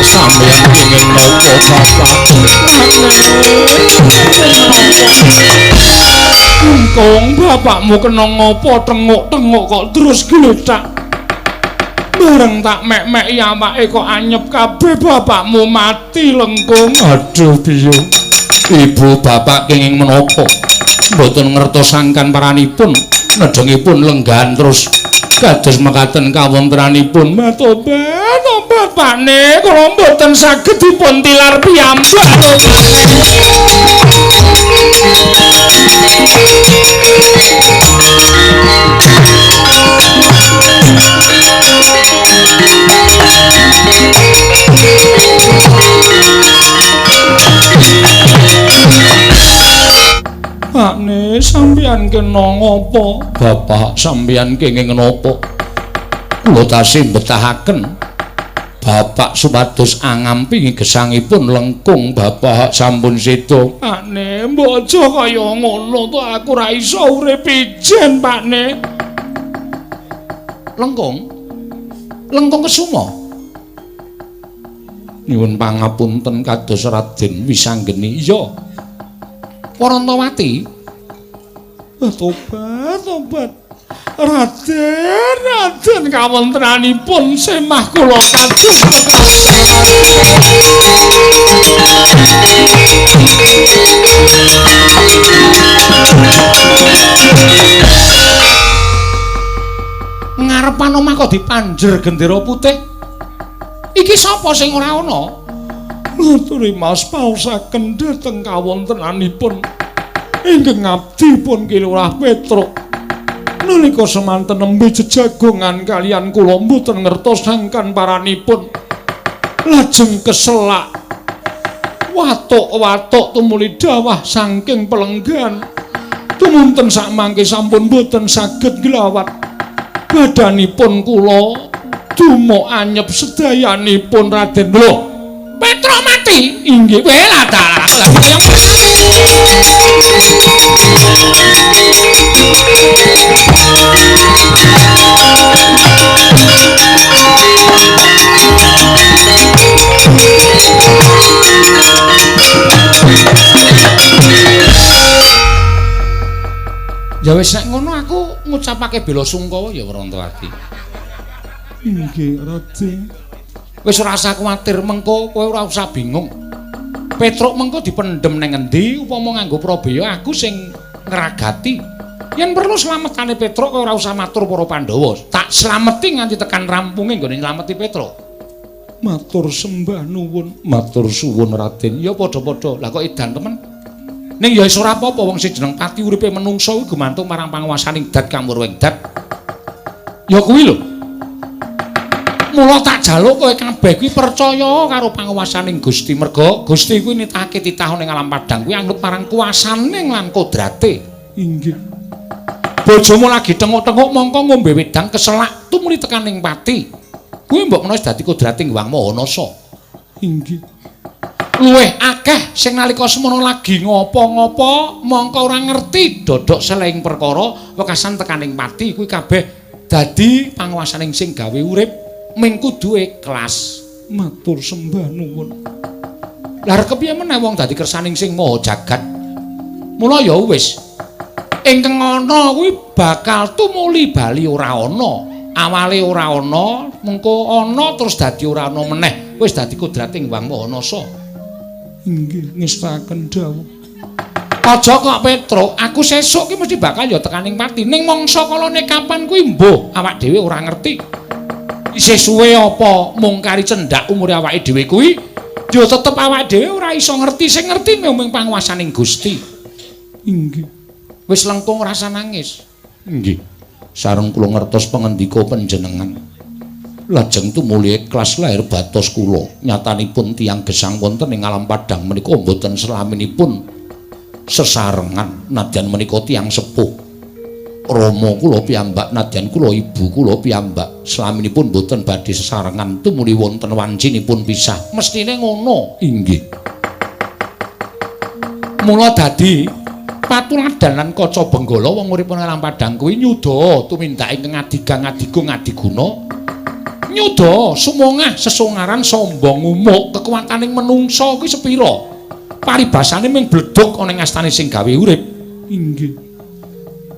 Sampeyan kenging napa Bapak? Engkong bapakmu kena ngopo tenguk-tenguk kok terus gletak. Bareng tak mek-mek awake kok anyep kabeh bapakmu mati lengkung. Aduh piye. Ibu bapak kenging menapa? Mboten ngertosaken paranipun, nedhengipun lenggahan terus kados mekaten kawontenanipun. Tobat, tobat Pakne, kula mboten saged dipun tilar piyambak. Pakne, sampeyan kena ngopo? Bapak, sampeyan kenging napa? Kula tasih betahaken Bapak supados angampi gesangipun lengkung Bapak sampun seda. Pakne, mbok aja kaya ngono to, aku ra iso urip ijen, Pakne. Lengkung? Lengkung kesuma? Nyuwun pangapunten kados Raden Wisanggeni. Iya. Warantawati. Tobat, tobat. Raden kawontenanipun semah kula kados ngarepan omah kok dipanjer gendera putih. Iki sapa sing ora ana? Ngaturi Mas pausaken dhateng kawontenanipun ingkang abdi pun Kilurah Petruk. Nalika semanten nembe jejagongan kalian kula mboten ngertosaken paranipun. Lajeng keselak watuk-watuk tumuli dawah saking pelenggan. Tumunten sak mangke sampun mboten saged glawat. Badanipun kula dumuk anyep sedayanipun Raden. Lho, Petruk mati. Inggih, wela ta. Ya wis nek ngono aku ngucapake bela sungkawa ya Warantawati. Inggih, Raden. Wis ora usah kuwatir, mengko kowe ora usah bingung. Petruk mengko dipendhem ning endi upama nganggo Prabaya aku sing ngragati. Yen perlu slametane Petruk kowe ora usah matur para Pandhawa. Tak slameti nganti tekan rampunge nggone nylameti Petruk. Matur sembah nuwun. Matur suwun Raden. Ya padha-padha. Lah kok edan temen. Ning ya wis ora apa-apa wong sing jeneng pati uripe menungsa kuwi gumantung marang panguwasaning Dat Kamurweng Dat. Ya kuwi lho. Mula tak jaluk kowe kabeh kuwi percaya karo panguwasaning Gusti. Merga Gusti kuwi nitahake titah ning alam padang kuwi anut marang kuasane lan kodrate. Inggih. Bojomu lagi tenguk-tenguk mongko ngombe wedang keselak tumuli tekan ning pati. Kuwi mbok menawa dadi kodrating Hyang Mahanasa. Inggih. Luwih akeh sing nalika semono lagi ngopo-ngopo mongko ora ngerti dodok selaing perkara wekasan tekaning pati kuwi kabeh dadi panguwasaning sing gawe urip ming kudu ikhlas. Matur sembah nuwun. Lah kepiye meneh wong dadi kersaning sing maha jagat. Mula ya wis ingkang ana kuwi bakal tumuli bali ora ana. Awale ora ana, mengko ana terus dadi ora ana meneh. Wis dadi kodrating Hyang Mahanasa. Inggih, ngestaken dawuh. Aja kok Petruk, aku sesuk ki mesti bakal ya tekaning pati. Ning mangsa kalane kapan kuwi mbuh awak dhewe ora ngerti. Isih suwe apa mung kari cendak umure awake dhewe kuwi, ya tetep awake dhewe ora iso ngerti. Sing ngerti mung panguwasaning Gusti. Inggih. Wis lengkung rasa nangis. Inggih. Sareng kula ngertos pangendika panjenengan. Lajeng tumuli ikhlas lair batos kula. Nyatanipun tiyang gesang wonten ing alam padang menika mboten selaminipun sesarengan nadyan menika tiyang sepuh. Rama kula piyambak nadyan kula ibu kula piyambak selaminipun mboten badhe sesarengan tumuli wonten wancinipun pisah. Mestine ngono. Inggih. Mula dadi patuladanan Kaca Benggala wong urip ing alam padang kuwi nyuda tumindak ingkang adigang adiguna. Nyuda sumangah sesongaran sombong umuk kekuwataning menungsa kuwi sepira? Paribasane mung bledhog ana ing astane sing gawe urip. Inggih.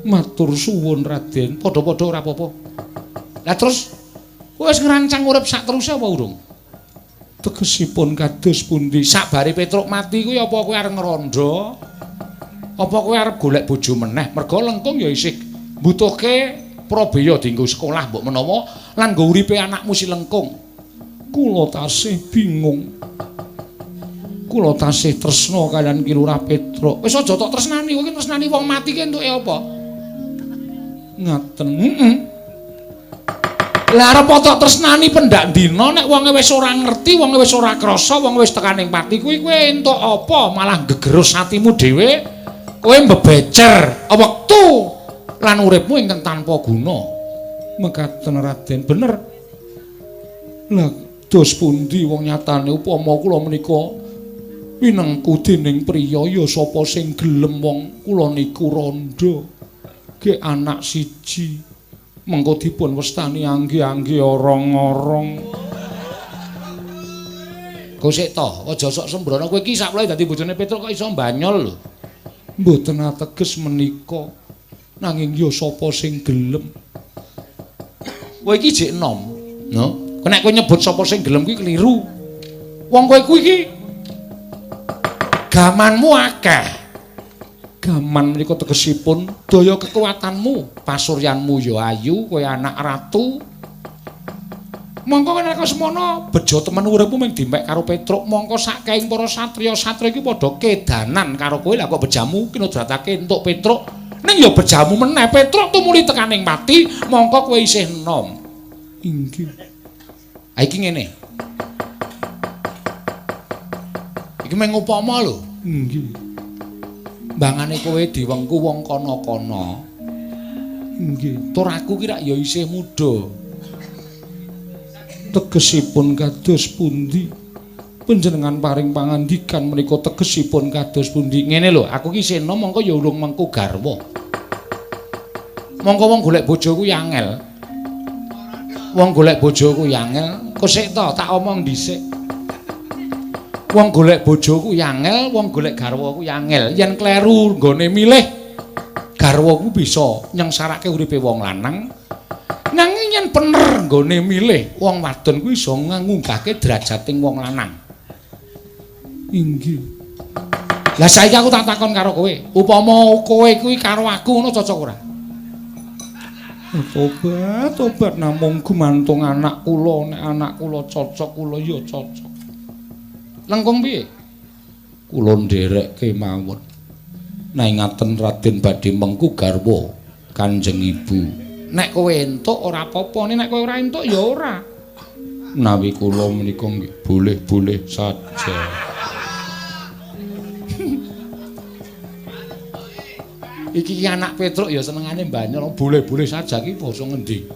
Matur suwun Raden, padha-padha ora apa-apa. Lah terus wis ngrancang urip sak teruse apa urung? Tegesipun kados pundi? Sakbare Petruk mati kuwi apa kowe arep ngrandha? Apa kowe arep golek bojo meneh? Merga lengkung ya isih mbutuhke Prabaya dienggo sekolah mbok menawa lan nggo uripe anakmu si lengkung. Kula tasih bingung. Kula tasih tresna kaliyan Ki Lurah Petruk. Wis aja tok tresnani, kowe tresnani wong mati ki entuke apa? Ngaten. Lah arep tok tresnani pendak dina nek wonge wis ora ngerti, wonge wis ora krasa, wonge wis tekaning pati kuwi kowe entuk apa? Malah gegerus atimu dhewe. Kowe mbebecer wektu lan uripmu ingkang tanpa guna. Mekaten Raden, bener. Lah dos pundi wong nyatane upama kula menika pinengku dening priya ya sapa sing gelem wong kula niku randha. Ge anak siji. Mengko dipun westani angge-angge orong-orong. Kowe sik to, aja sok sembrono kowe iki sak dadi bojone Petruk kok iso mbanyol lho. Mboten ateges menika. Nanging ya sapa sing gelem. Kowe iki jek enom, no? Nek kowe nyebut sapa sing gelem kuwi keliru. Wong kowe kuwi iki gamanmu akeh. Gaman menika tegesipun daya kekuatanmu, pasuryanmu ya ayu, kowe anak ratu. Mongko nek semono bejo temen uripmu mung dimek karo Petruk, mongko saking para satriya-satriya iki padha kedanan karo kowe. Lah kok bejamu kinodratake entuk Petruk. Ning ya bejamu meneh Petruk tumuli tekaning mati, mongko kowe isih enom. Inggih. Ha iki ngene. Iki mung upama lho. Inggih. Bangane kowe diwengku wong kana-kana. Inggih. Tur aku ki rak ya isih muda. Tegesipun kados pundi? Panjenengan paring pangandikan menika tegesipun kados pundi? Ngene lho, aku ki isih enom mongko ya urung mengku garwa. Mongko wong golek bojo kuwi angel. Wong golek bojo kuwi angel. Kosik to, tak omong dhisik. Wong golek bojo kuwi angel, wong golek garwa kuwi angel. Yen kleru nggone milih garwa kuwi bisa nyengsarake uripe wong lanang. Nanging yen bener nggone milih wong wadon kuwi iso ngunggahke derajating wong lanang. Inggih. Lah saiki aku tak takon karo kowe, upama kowe kuwi karo aku ngono cocok ora? Tobat namung gumantung anak kula, nek anak kula cocok kula ya cocok. Lengkung piye? Kula nderekke mawon. Naingaten Raden badhe mengku garwa Kanjeng Ibu. Nek kowe entuk ora apa-apa, nek kowe ora entuk ya ora. Menawi kula menika nggih boleh-boleh saja. Iki anak Petruk ya senengane mbanyol, boleh-boleh saja ki basa ngendi?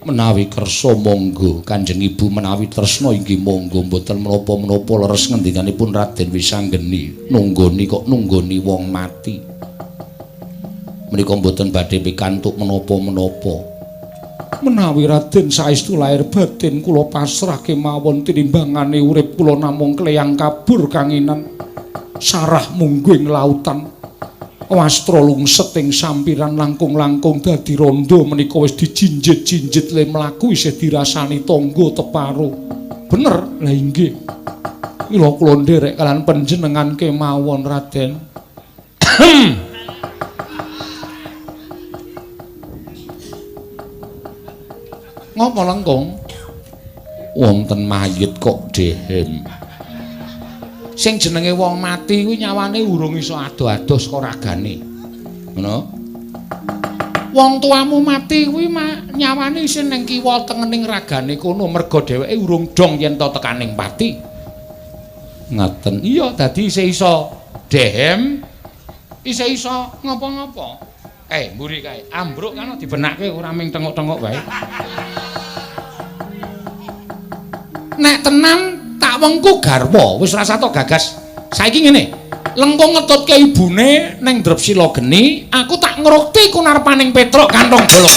Menawi kersa monggo Kanjeng Ibu, menawi tresna inggih monggo, mboten menapa-menapa leres ngendinganipun Raden Wisanggeni. Nunggoni wong mati. Menika mboten badhe pikantuk menapa-menapa. Menawi Raden saestu lair batin kula pasrahke mawon tinimbangane urip kula namung kleyang kabur kanginan sarah mungguing lautan. Wastra lungset ing sampiran langkung-langkung dadi rondo menika wis dijinjit-jinjit le mlaku isih dirasani tangga teparo. Bener, lha inggih. Mila kula nderek kaliyan panjenengan kemawon Raden. Ngopo Lengkung? Wonten mayit kok dehem. Sing jenenge wong mati kuwi nyawane urung iso ado-ado saka ragane. Ngono. Wong tuamu mati kuwi nyawane isih ning kiwa tengening ragane kono merga dheweke urung dong yen to tekaning pati. Ngaten. Iya, dadi isih iso dehem, isih iso ngopo-ngopo. Mburi kae. Ambruk kan dibenakke ora ming tengok-tengok wae. Nek tenan tak wengku garwa, wis rasa to gagas. Saiki ngene, lengkung ngetutke ibune ning Drepsila geni, aku tak ngrukti kunarpaning Petruk kantong bolong.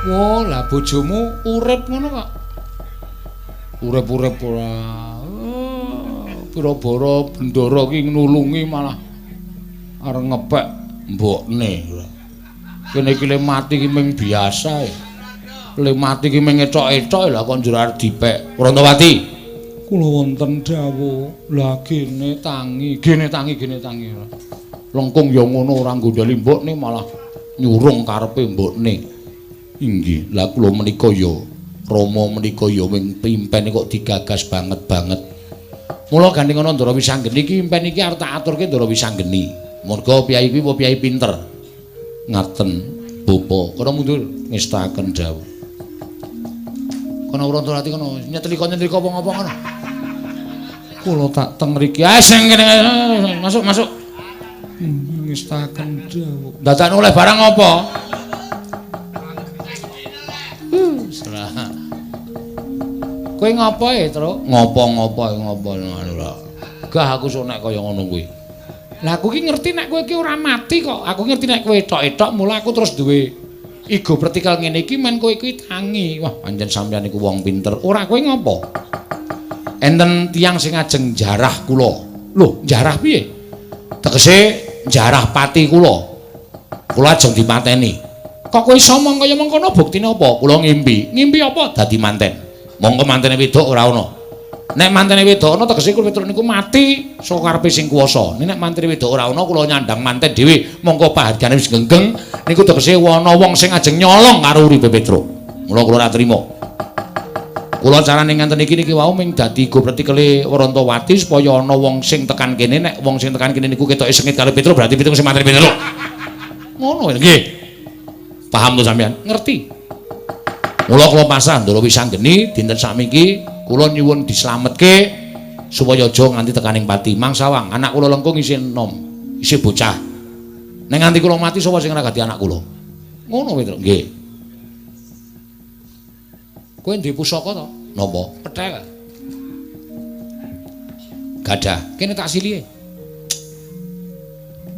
Wah, lah bojomu urip ngono kok. Urip-urip ora. Pira-pira bendara ki nulungi malah arep ngepek mbokne. Kene iki le mati ki ming biasa. Le mati ki ming ecok-ecok lha kok njur arep dipek. Rantawati. Kula wonten dawuh. Lah gene tangi. Lengkung ya ngono ora nggondhali mbokne malah nyurung karepe mbokne. Inggih, lah kula menika ya Rama menika ya ming pimpene kok digagas banget. Mula gandeng ana Ndara Wisanggeni iki impen iki arep tak aturke Ndara Wisanggeni. Merga piyai kuwi piyai pinter. Ngaten, Bapa. Kono mundur ngestaken dawuh. Kono Rantawati kono nyetrika apa-apa ngono. Kula tak teng mriki. Sing kene masuk. Ngestaken dawuh. Dadak oleh barang apa? Salah. Kowe ngapa Tru? Ngapa Gah aku sok nek kaya ngono kuwi. Lah aku ki ngerti nek kowe iki ora mati kok. Aku ngerti nek kowe etok-etok mula aku terus duwe ego vertikal ngene iki men kowe iki tangi. Wah, pancen sampeyan iku wong pinter. Ora kowe ngapa? Enten tiyang sing ajeng jarah kula. Lho, jarah piye? Tegese jarah pati kula. Kula ajeng dipateni. Kok kowe iso mong kaya mengkono buktine apa? Kula ngimpi. Ngimpi apa? Dadi manten. Monggo mantene wedok ora ana. Nek mantene wedok ana tegese kula Petruk niku mati saka karepe sing kuwasa. Nek mantene wedok ora ana kula nyandang manten dhewe monggo pahargane wis genggeng niku tegese ana wong sing ajeng nyolong karo uripe Petruk. Mula kula ora trima. Kula carane ngenten iki niki wau ming dadi go vertikale Rantawati supaya ana wong sing tekan kene nek wong sing tekan kene niku ketoke sengit karo Petruk berarti Petruk sing mantene Petruk. Ngono nggih. Paham to sampean? Ngerti. Mula kula pasrah Ndara Wisanggeni dinten sakniki kula nyuwun dislametke supaya aja nganti tekaning pati. Mangsawang anak kula lengkung isih enom, isih bocah. Nek nganti kula mati sapa sing ngragati anak kula? Ngono Petruk. Nggih. Kowe duwe pusaka to? Napa? Pethel. Gadah. Kene tak silihe.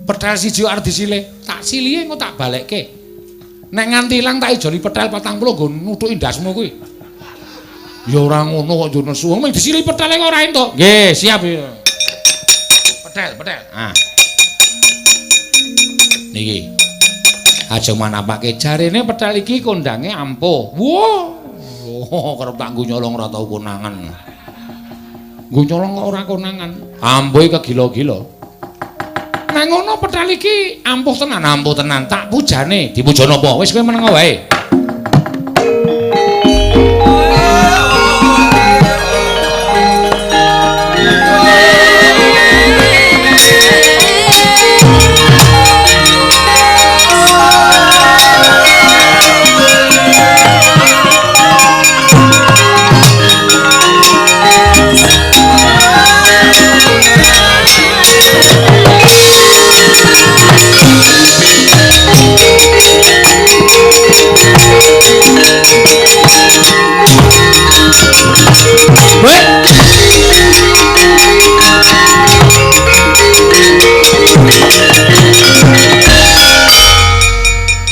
Pethel siji arep disilih. Tak silihe engko tak balekke. Nek nganti ilang tak ijoli pethel 40 nggo nutuki ndasmu kuwi. Ya ora ngono kok njur nesu. Mung disili pethele kok ora entuk. Nggih, siap. Pethel. Ah. Niki. Ajeng manapake jarene pethel iki kondange ampuh. Wah. Kerep tak nggo nyolong ora tau konangan. Nggo nyolong kok ora konangan. Ampuhe kegila-gila. Nang ngono pethal iki ampuh tenan. Tak pujane, dipuja napa? Wis kowe meneng wae.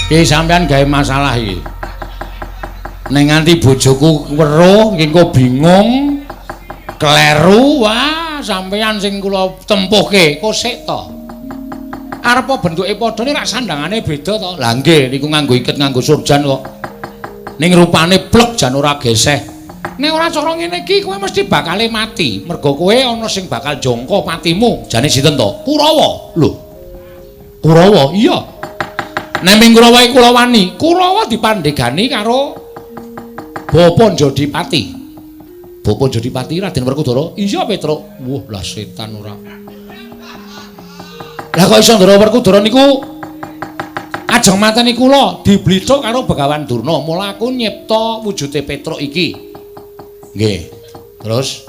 Iki sampean gawe masalah iki. Nek nganti bojoku weruh engko bingung, kleru, wah sampean sing kula tempuhke, kok sik to. Arep bentuke padha nek sandangane beda to. Lah nggih niku nganggo iket nganggo surjan kok. Ning rupane blek jan ora geseh. Nek ora cara ngene iki kowe mesti bakal mati. Mergo kowe ana sing bakal jangka patimu. Jane sinten to? Kurawa. Lho. Kurawa? Iya. Nek ming Kurawa iki kula wani. Kurawa dipandhegani karo Bapa Njodipati. Bapak Jodipati Raden Werkudara? Iya, Petruk. Wah, lah setan ora. Lah kok iso Ndara Werkudara niku ajeng mateni kula diblithuk karo Begawan Durna. Mula aku nyipta wujude Petruk iki. Nggih. Terus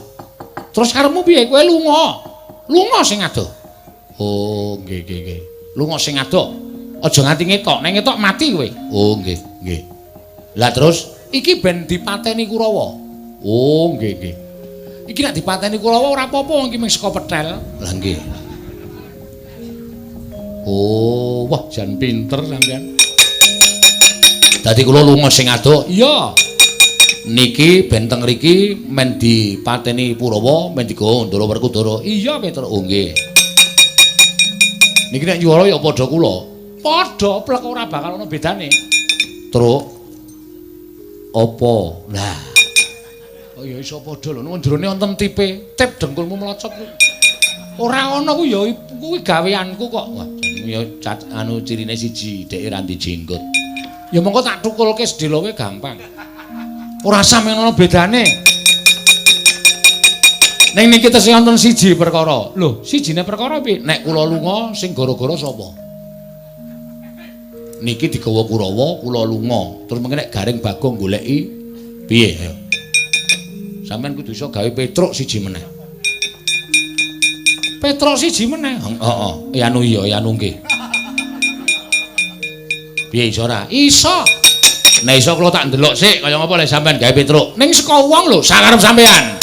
karepmu piye? Kowe lunga. Lunga sing adoh. Oh, nggih. Lunga sing adoh. Aja nganti ngetok. Nek ngetok mati kowe. Oh, nggih. Lah terus iki ben dipateni Kurawa. Oh, nggih. Iki nek dipateni Kurawa ora apa-apa iki mung saka Pethel. Lah nggih. Oh, wah jan pinter sampean. Dadi kula lunga sing adoh. Iya. Niki benteng riki men dipateni Kurawa, men digawa Ndara Werkudara. Iya, Petruk. Oh, nggih. Niki nek nyuwara ya padha kula. Padha plek ora bakal ana bedane. Truk. Apa? Lah. Oh ya iso padha lho. Nang jerone wonten tipe. Tip dengkulmu mlocot. Ora ana ku ya kuwi gaweanku kok. Wah, ya anu cirine siji, dhek ra ndek jenggot. Ya mongko tak thukulke sedhela kowe gampang. Ora sampe ana bedane. Ning niki tesih wonten siji perkara. Lho, sijine perkara piye? Nek kula lunga sing gara-gara sapa? Niki digawa Kurawa, kula lunga. Terus mengko nek Garing Bagong goleki piye? Ayo. Sampeyan kudu iso gawe Petruk siji meneh. Petruk siji meneh. Heeh. Ya anu nggih. Piye iso ora? Iso. Nek iso kula tak ndelok sik kaya ngapa lek sampeyan gawe Petruk. Ning saka wong lho, sakarep sampeyan.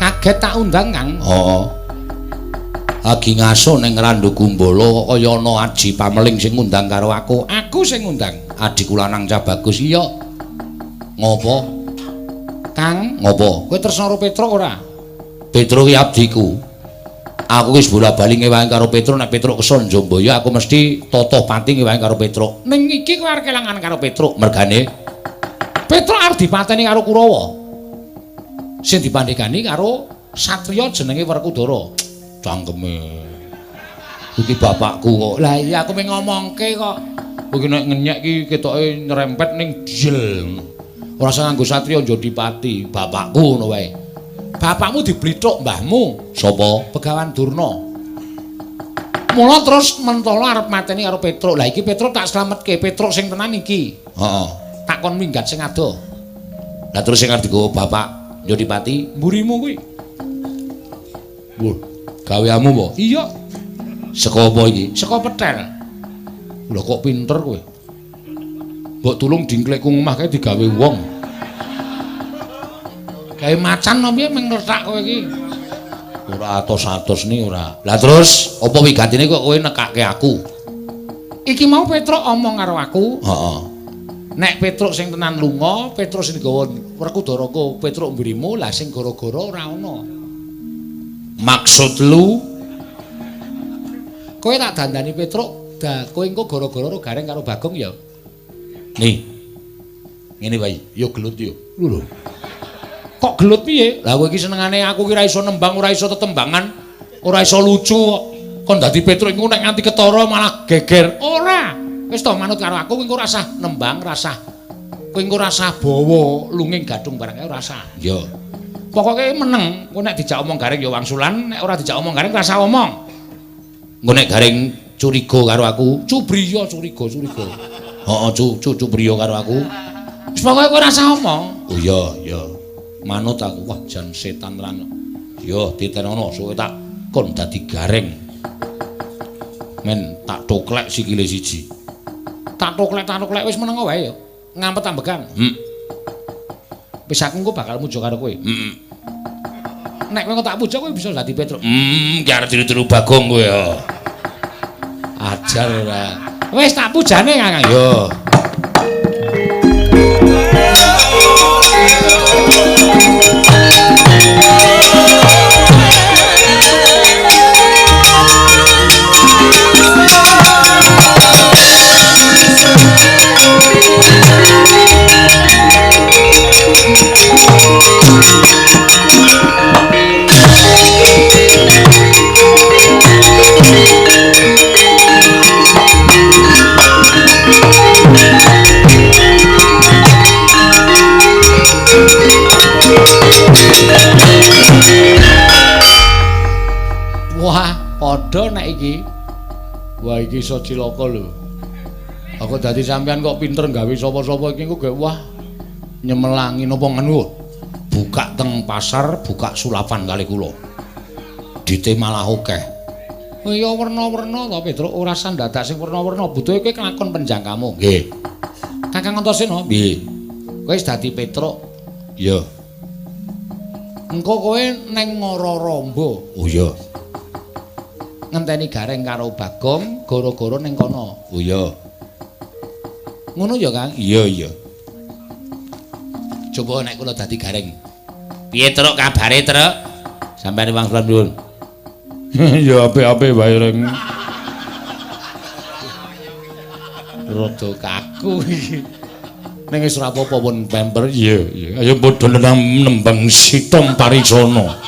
Kaget tak undang, Kang. Heeh. Agi ngaso ning Randu Gumbala kaya ana Aji Pameling sing ngundang karo aku. Aku sing ngundang. Adikku lanang cah bagus iya. Ngopo? Kang, ngopo? Kowe tresna karo Petruk ora? Petruk ki abdiku. Aku wis bola-bali ngewangi karo Petruk, nek Petruk keson Jombaya aku mesti totoh pati ngewangi karo Petruk. Ning iki kowe arep kelangan karo Petruk, mergane Petruk arep dipateni karo Kurawa. Sing dipandhegani karo satriya jenenge Werkudara. Cangkeme. Iki bapakku kok. Lah iya aku mung ngomongke kok. Kowe nek ngenyek ki ketoke nyerempet ning diel. Ora usah nganggo satriya Jodipati, bapakku ngono wae. Bapakmu diblithuk mbahmu. Sapa? Begawan Durna. Mula terus mentolo arep mateni karo Petruk. Lah iki Petruk tak slametke, Petruk sing tenan iki. Heeh. Tak kon minggat sing adoh. Lah terus sing arep digawa bapak Jodipati, mburimu kuwi. Wah, gaweamu apa? Iya. Saka apa iki? Saka Pethel. Lho kok pinter kowe. Mbok tulung dingklekku omah kae digawe wong. Gawe macan opo piye meng letak kowe iki? Ora atos-atos ni ora. Lah terus apa wigantine kok kowe nekake aku? Iki mau Petruk omong karo aku. Heeh. Nek Petruk sing tenan lunga, Petruk sing digawa Werkudara ku, Petruk mburimu, lah sing gara-gara ora ana. Maksud lu kowe tak dandani Petruk, kowe engko gara-gara karo Garing karo Bagong ya. Nih. Ngene wae, yo gelut yo. Lho. Kok gelut piye? Lah kowe iki senengane aku ki ora iso nembang, ora iso tetembangan, ora iso lucu kok. Kon dadi Petruk engko nek nganti ketara malah geger. Ora. Wis to manut karo aku kowe engko ora usah nembang, ora usah. Kowe engko ora usah bawa lunging gadung barang kae ora usah. Ya. Pokoke meneng, kowe nek dijak omong Garing ya wangsulan, nek ora dijak omong Garing ora usah omong. Engko nek Garing curiga karo aku, cubriya curiga. Heeh, cubriya karo aku. Wis pokoke kowe ora usah omong. Oh iya. Manut aku wah jan setan tenan. Ya ditenono suwe tak kon dadi Garing. Men tak toklek sikile siji. Tak toklek wis meneng wae ya. Ngampet ambekan. Wis aku engko bakal muja karo kowe. Nek kowe tak puja kowe bisa dadi Petruk. Ki arep tiru-tiru Bagong kowe ya. Ajar ora. Wis tak pujane Kang. Yo. nek iki. Wah iki iso cilaka lho. Aku dadi sampean kok pinter gawe sapa-sapa iki kok wah nyemelangi napa ngono. Buka teng pasar, buka sulapan kali kula. Dite malah akeh. Oh iya werna-werna to Petruk, ora san dadak sing werna-werna, butuhe kowe kelakon penjangkamu. Nggih. Kakang Antasena, nggih. Kowe wis dadi Petruk. Iya. Engko kowe neng Ngororombo. Oh iya. Ngenteni Gareng karo Bagong, gara-gara ning kono. Oh iya. Ngono ya, Kang? Iya, iya. Coba nek kula dadi Gareng. Piye, Truk, kabare, Truk? Sampeyan wong kula nuwun. Ya apik-apik wae, Reng. Rada kaku iki. Ning wis ora apa-apa pun pemper. Iya, iya. Ayo padha nembang Sitom Parisana.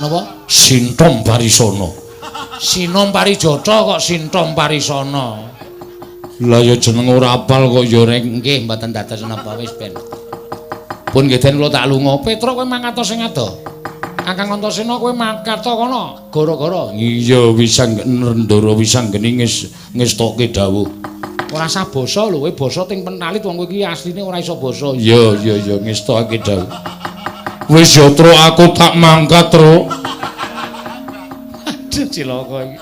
Napa? Sintom Parisana. Sinom Parijata kok Sintom Parisana. Lah ya jeneng ora apal kok ya Reng. Nggih, mboten dados napa wis ben. Pun nggih den kula tak lunga. Petruk kowe mangato sing ado. Kakang Antasena kowe mangkat kono gara-gara iya wisang Ndara Wisanggeni ngestokke dawuh. Ora sah basa lho, kowe basa ting penalit wong kowe iki asline ora iso basa. Iya iya iya ngestokke dawuh. Wis ya Truk aku tak mangkat Truk. Aduh cilaka iki.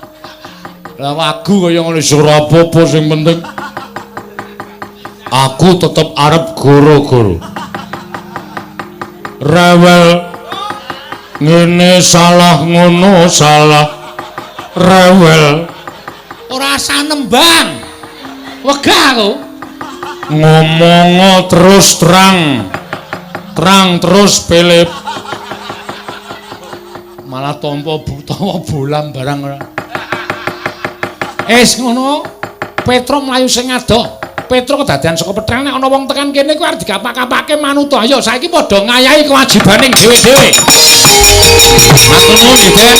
Lah wagu kaya ngono wis ora apa-apa sing penting aku tetep arep goro-goro. Rewel ngene salah ngono salah rewel ora asah nembang wegah aku ngomong terus terang terus pelip malah tampa utawa bolam barang ora ngono Petruk mlayu sing adoh Petruk kedadean saka peteng nek ana wong tekan kene kuwi arep digapak-gapake manut to. Ayo saiki padha ngayahi kewajibane dhewe-dhewe. Matur nuwun Den.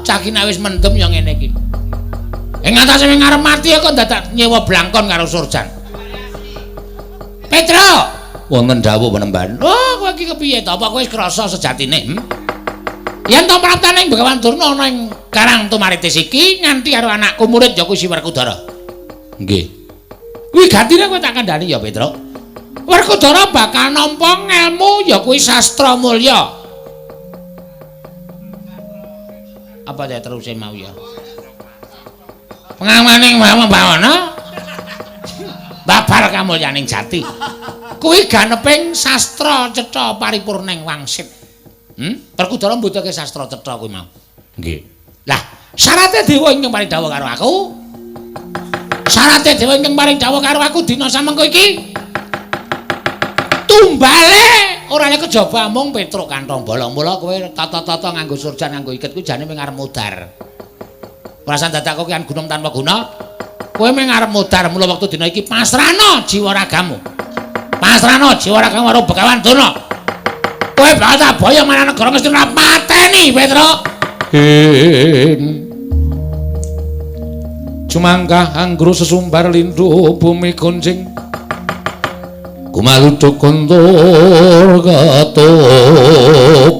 Cakine wis mendem ya ngene iki. Ing atase wing arep mati kok dadak nyewa blangkon karo Surjan. Petruk, wonten dawuh penemban. Oh, kowe iki kepiye to? Apa kowe wis krasa sejatine? Yen to praptane Begawan Durna ana ing Karang Tumaritis iki nganti karo anakku murid ya kuwi Werkudara. Nggih. Kuwi gantine kowe tak kandhani ya Petruk. Werkudara bakal nampa ngelmu ya kuwi sastra mulya. Apa ya terus mau ya? Pengamaning bawana babar kamulyaning jati. Kuwi ganeping sastra cetha paripurning wangsit. Werkudara mbutuhake sastra cetha kuwi mau. Nggih. Lah, syaraté dewa ingkang paring dawuh karo aku. Syaraté dewa ingkang paring dawuh karo aku dina samengko iki. Tumbale ora nek kejaba mung Petruk kantong bolong. Mula kowe tata-tata nganggo Surjan nganggo iket kuwi jane mung arep mudar. Perasaan dadak kowe kan gunung tanpa guna. Kowe mung arep mudar mula wektu dina iki pasrahno jiwa ragamu. Pasrahno jiwa ragamu karo Begawan Durna. Kowe bakal tak boyong marang negara Ngastina pateni Petruk. Cumangkah anggro sesumbar lindu bumi gonceng. Kumalutuk kontor gatuk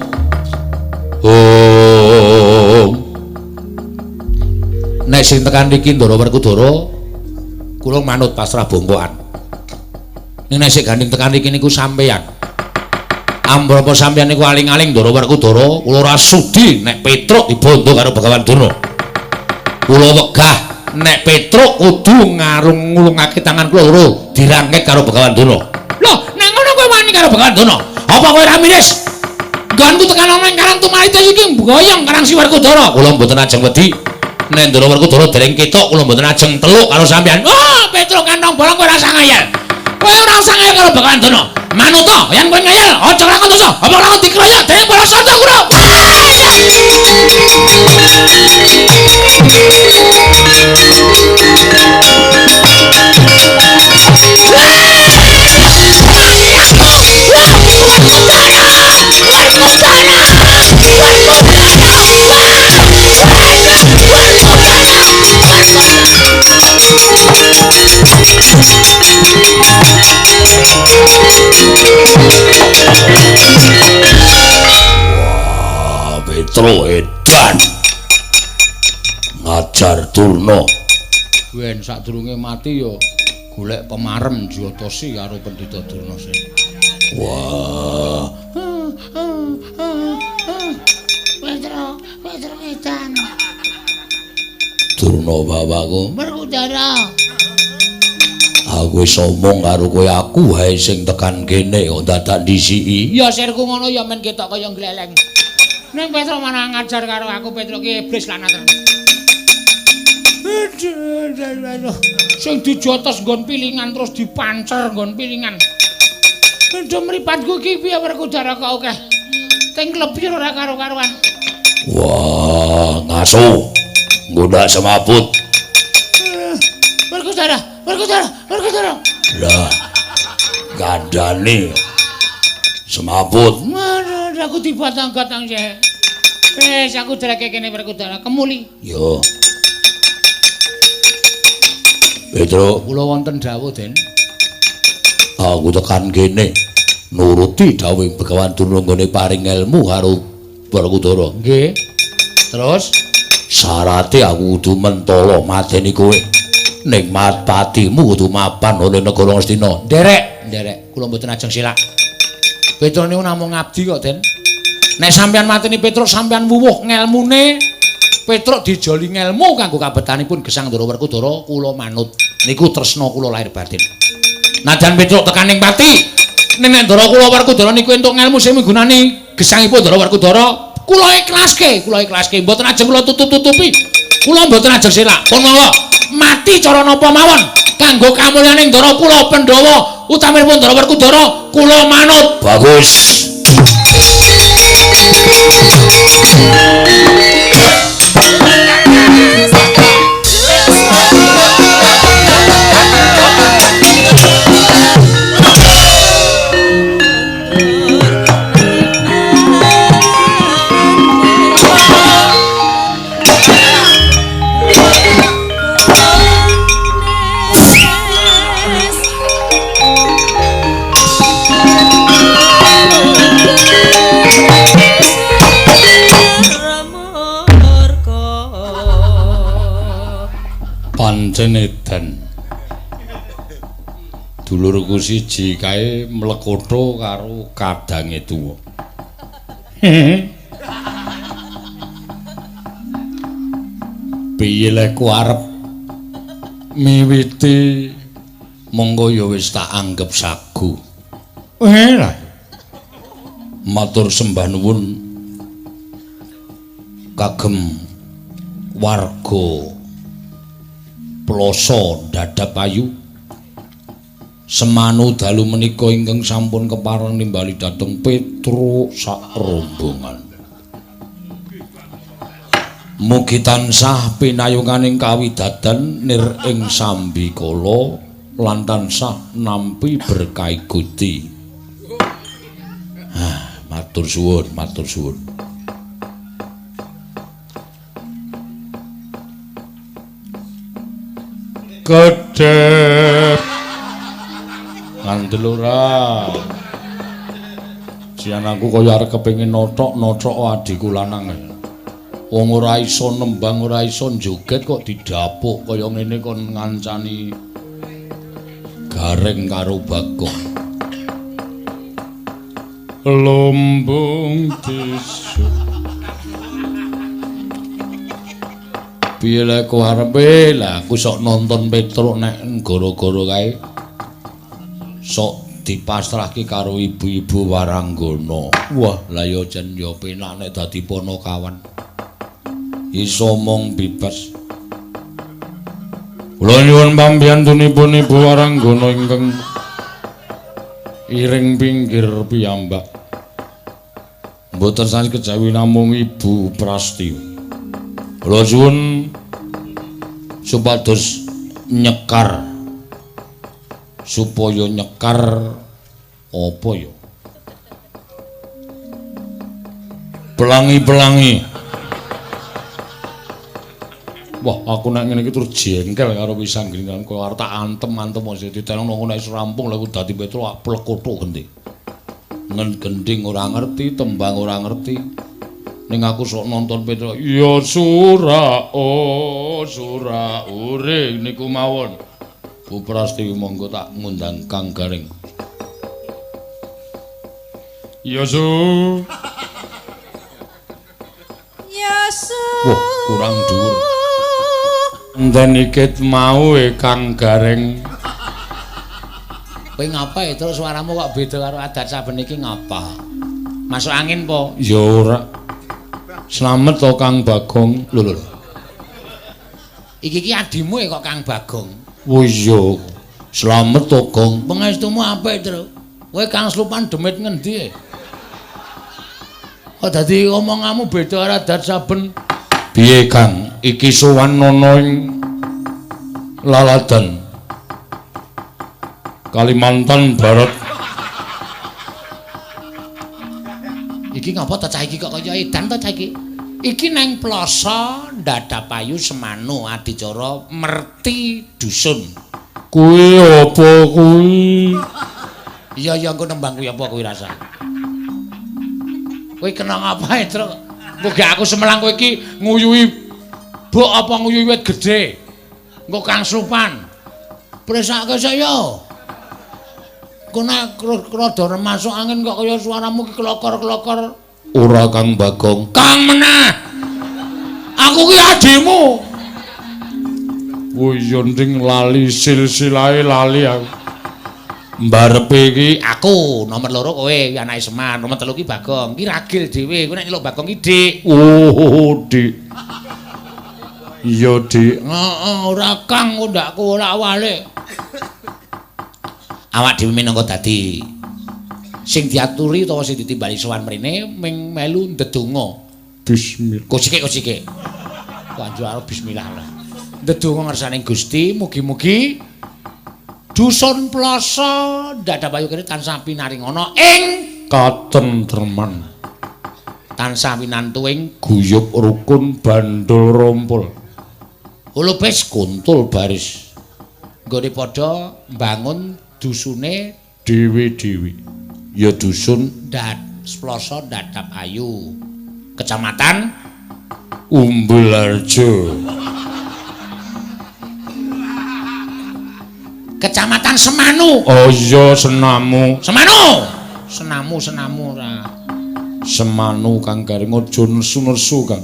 nek sing tekan iki Ndara Werkudara kula manut pasrah bongkoan nek sing gandeng tekan iki niku sampeyan ambrapa sampeyan niku aling-aling Ndara Werkudara kula ora sudi nek Petruk dibondo karo Begawan Durna kula wegah nek Petruk kudu ngarung-ngulungake tangan kula loro dirangket karo Begawan Durna. Loh, nek ngono kowe wani karo Begawan Durna. Apa kowe ra miris? Nggonku tekan ana ing Karang Tumaritis iki mboyong Karang Si Werkudara. Kula mboten ajeng wedi. Nek Ndara Werkudara dereng ketok kula mboten ajeng teluk karo sampeyan. Oh, Petruk kantong bolong kowe rasa ngayal. Kowe ora usah ngeyel karo Bakawan Dono. Manut to, yen kowe ngeyel aja lakon dosa. Apa lakon dikeroyok dening para santa kula. Wah, Petro edan ngajar Durna. Wen sadurunge mati ya golek pemarem Jyotasi karo Pendhita Durna sing. Wah, Petro edan. Durna bapakku. Werkudara. Aku wis omong karo kowe aku wae sing tekan kene kok dadak disiki. Ya sirku ngono ya men ketok kaya gleleng. Ning Petro malah ngajar karo aku Petro ki iblis lanat. Sing dijotos nggon pilingan terus dipancer nggon pilingan. Ndho mripatku ki piye Werkudara kok akeh. Ting lebih ora karo-karuan. Wah, ngaso. Nggoda semaput. Werkudara. Lah, gandane semaput. Mana aku dibatang-batang sih. Wes aku dereke kene Werkudara kemuli. Yo. Petro, Kula wonten dawuh, Den. aku tekan kene nuruti dawuh Bakawan Durna nggone paring ilmu karo Werkudara. Nggih. Terus Syarate aku kudu mentala mateni kowe. Ning patimu kudu mapan oleh negara Ngastina. Nderek, kula mboten ajeng silak. Petro niku namung ngabdi kok, Den. Nek sampeyan mateni Petro sampeyan wuwuh ngelmune, Petro dijoli ngelmu kanggo kabetanipun gesang Ndara Werkudara, kula manut. Niku tresna kula lahir batin. Najan Petro tekaning pati, ning nek Ndara kula Werkudara niku entuk ngelmu sing migunani gesangipun Ndara Werkudara, kula ikhlaske, mboten ajeng kula tutup-tutupi. Kula mboten ajeng silak. Pun mawon mati cara napa mawon kanggo kamulyaning Ndara kula Pandhawa utaminipun Ndara Werkudara kula manut. Bagus. Pancen edan. Dulurku siji kae mlekotho karo kadange tuwa. Piye lek ku arep miwiti monggo ya wis tak anggep sagu. Lah. Matur sembah nuwun kagem warga Ploso Dadapayu semanu dalu menika ingkang sampun kepareng nimbali dhateng Petro sak rombongan. Mugi tansah pinayunganing kawidadan nir ing sambikala lan tansah nampi berkah Gusti. Matur suwun. Kedep ngandel ora jian aku kaya arep kepengin nothok adhiku lanang wong ora iso nembang ora iso joget kok didapuk kaya ngene kon ngancani gareng karo Bagong lumbung tisu piye lek kowe arepe lah aku sok nonton Petro nek gara-gara kae sok dipasrahke karo ibu-ibu Waranggana. Wah, lah ya jan ya penak nek dadi ponokawan. Iso omong bebas. Kula nyuwun pambiyantunipun Ibu Waranggana ingkang iring pinggir piyambak. Mboten sami kejawi namung Ibu Prasti. Kula suwun supados nyekar supaya nyekar apa ya? Pelangi-pelangi. Wah, aku nek ngene iki terus jengkel karo pisang gringan kok arep tak antem-antem mesti ditelong nang nek rampung lha dadi petro plekotho genti. Ngen gending ora ngerti, tembang ora ngerti. Ning aku sok nonton petro. Ya sura sura uring niku mawon. Bu Prasti monggo tak ngundang Kang Garing. Ya su. Ya su. Wah, kurang dhuwur. Enten ikit mau Kang Gareng. Kowe ngapa ya terus suaramu kok beda karo adat saben iki ngapa? Masuk angin po? Ya ora. Slamet to Kang Bagong. Lho. Iki adimu kok Kang Bagong. Oh iya. Slamet to Gong. Pangestumu apik, Tru. Kowe Kang Slupan demit ngendi? Kok dadi omonganmu beda karo adat saben. Piye Kang? Iki sowan ana ing Laladan Kalimantan Barat. Iki ngapa ta cah iki kok kaya edan ta cah iki? Iki nang Ploso Ndadapayu Semanu adicara Merti Dusun. Kuwi apa kuwi? Iya engko nembang kuwi apa kuwi rasa. Kowe kena ngapae, Truk? Muga aku semelang kowe iki nguyuhi bok apa nguyuhi wit gedhe. Engko Kang Supan. Presake saya. Kok nek rada masuk angin kok kaya suaramu ki klokor-klokor. Ora Kang Bagong. Kang meneh. Aku ki adimu. Wo iya ning lali silsilahe lali aku. Mbarepe iki Aku nomor 2 kowe anake Semar, nomor 3 ki Bagong. Ki ragil dhewe. Kowe nek nyeluk Bagong ki Dik. oh Dik. Iya Dik. Heeh, ora Kang ndakku ora wale. Awak dhewe minangka dadi sing diaturi utawa sing ditimbali sowan mrene ming melu ndedonga. Bismillah. Kocike. Kanjeng arep bismillah lah. Ndedonga ngersane Gusti, mugi-mugi Dusun Ploso Ndadapayu kene tansah pinaringana ing katentreman. Tansah pinantuing Guyub rukun bandul rompul. ulupis kuntul baris. Nggone padha mbangun dusune Dewi-dewi. Ya dusun Ploso Ndadapayu. Kecamatan Umbulharjo. Kecamatan Semanu. Oh iya Senamu. Senamu ora. Semanu Kang Garing aja nesu-nesu Kang.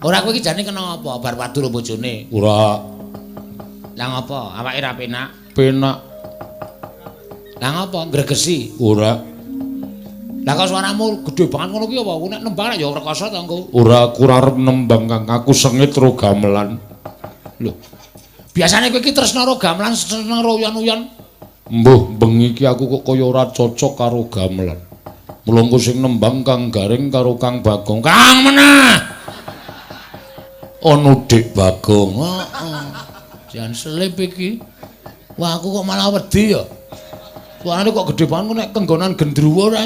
Ora kowe iki jane kena apa? Bar wadur bojone. Ora Lah ngapa? Awake ra penak. penak. Lah ngapa? Gregesi. Ora Lah kok suaramu gedhe banget ngono ki apa? Ku nek nembang ya rekoso to engko. ora aku arep nembang Kang. Aku sengit ro gamelan. Lho. Biasane kowe iki tresna karo gamelan, tresna karo uyon-uyon. Mbuh bengi iki aku kok kaya ora cocok karo gamelan. Mula engko sing nembang Kang Garing karo Kang Bagong. Kang meneh. Ono Dik Bagong. Heeh. Jan selip iki. Wah, aku kok malah wedi ya. Suarane kok gedhe banget nek kenggonan gendruwo ora.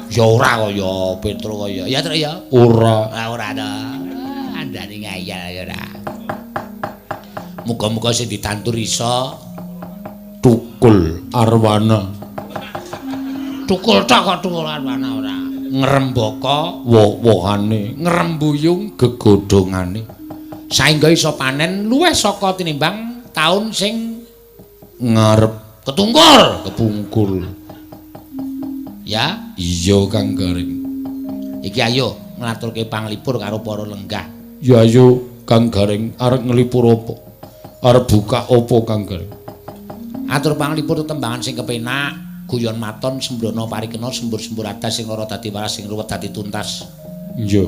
Ya ora kaya Petro kaya. Ya Truk ya. Ora. Ora to. Andane ngayal ya ora. Muga-muga sing ditantur iso Tukul Arwana. tukul tok kok tukul arwana ora. Ngrembaka Woh-wohane. ngrembuyung Gegodhongane. saengga iso panen luwih saka tinimbang taun sing Ngarep ketungkul. kepungkul. Ya, Iya Kang Garing. iki ayo ngaturke panglipur karo para lenggah. Ya ayo Kang Garing arep nglipur apa? Arep buka apa Kang Garing? Atur panglipur tembangan sing kepenak, guyon maton sembrono parikena sembur-sembur adas sing lara dadi waras sing ruwet dadi tuntas. Iya.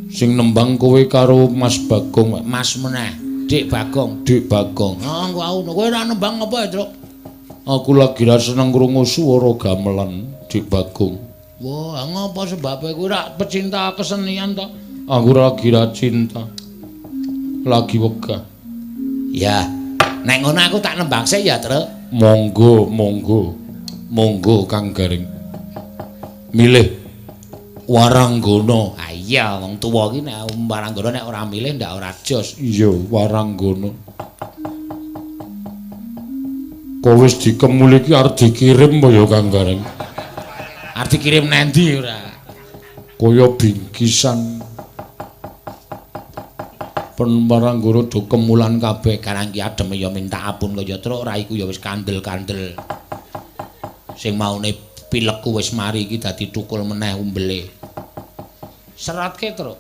Sing nembang kowe karo Mas Bagong, Pak. Mas meneh, Dik Bagong. Dik Bagong. Oh, kowe ora nembang apa ya, Truk? Aku lagi ra seneng krungu swara gamelan, Dik Bagong. Wah, ngapa sebabe kowe ra pecinta kesenian to? Aku lagi ra cinta. Lagi wegah. Ya, nek ngono aku tak nembang sik ya, Truk. Monggo, monggo. Monggo Kang Garing. Milih Waranggana. Ah iya, wong tuwa iki nek Waranggana nek ora milih ndak ora jos. Iya, Waranggana. Kok wis dikemul iki arep dikirim apa ya Kang Garing? Arep dikirim nendi ora? Kaya bingkisan. Pen Waranggana do kemulan kabeh. Karang ki adem ya minta ampun kaya Truk, ora iku ya wis kandel-kandel. Sing maune pilekku wis mari iki dadi tukul meneh umbele. Seratke, Truk.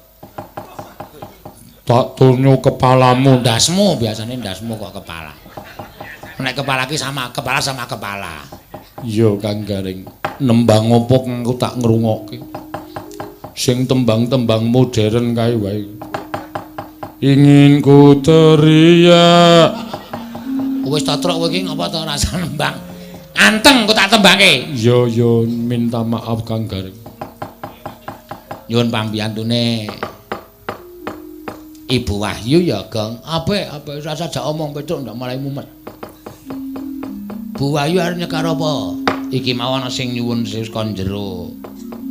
Tak tunyo kepalamu. Ndasmu biasane ndasmu kok kepala. Nek kepala ki sama kepala. Iya Kang Garing. Nembang opo kang aku tak ngrungokke. Sing tembang-tembang modern kae wae. Ingin ku teriak. Wis ta Truk kowe iki ngapa ta rasa nembang? Anteng kok tak tembangke. Yo minta maaf Kang Garing. Nyuwun pambiyantune Ibu Wahyu ya, Gong. Apik rasa jak omong petuk ndak mulai mumet. Bu Wahyu arep nyekar apa? Iki mau ana sing nyuwun sing kon jero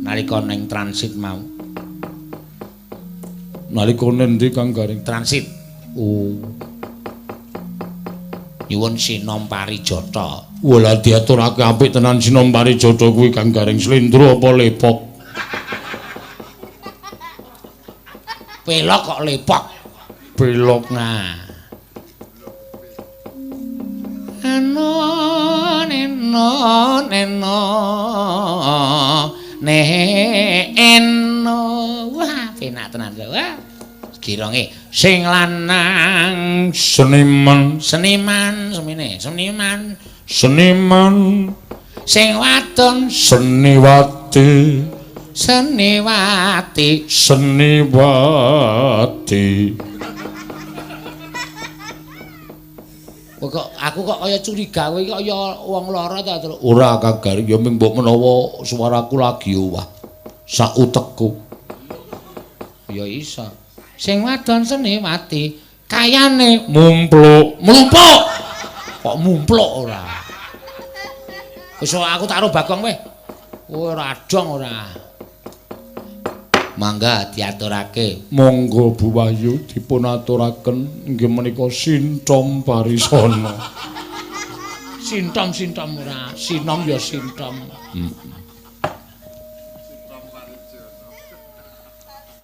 nalika ning transit mau. Nalika nendi Kang Garing? Transit. Oh. Nyuwun Sinom Parijata. Wala diaturake apik tenan Sinom Parijata kuwi Kang Garing. Slendro apa lepok? Pelok kok lepok. Pelok. Nah. Neno wah penak tenan wah gironge sing lanang Seniman sing wadon Seniwati kok aku kok kaya curiga kowe iki kaya wong lara ta, Truk? ora Kang Garing ya ming mbok menawa suaraku lagi owah sak utekku Ya iso. Sing wadon Seniwati kayane mlumpuk kok mumpluk ora. Wis aku tak karo Bagong weh. Ora adong ora. Mangga diaturake. Monggo Bu Wahyu dipun aturaken inggih menika Sintom Parisana. Sintom ora, sinom ya sintom.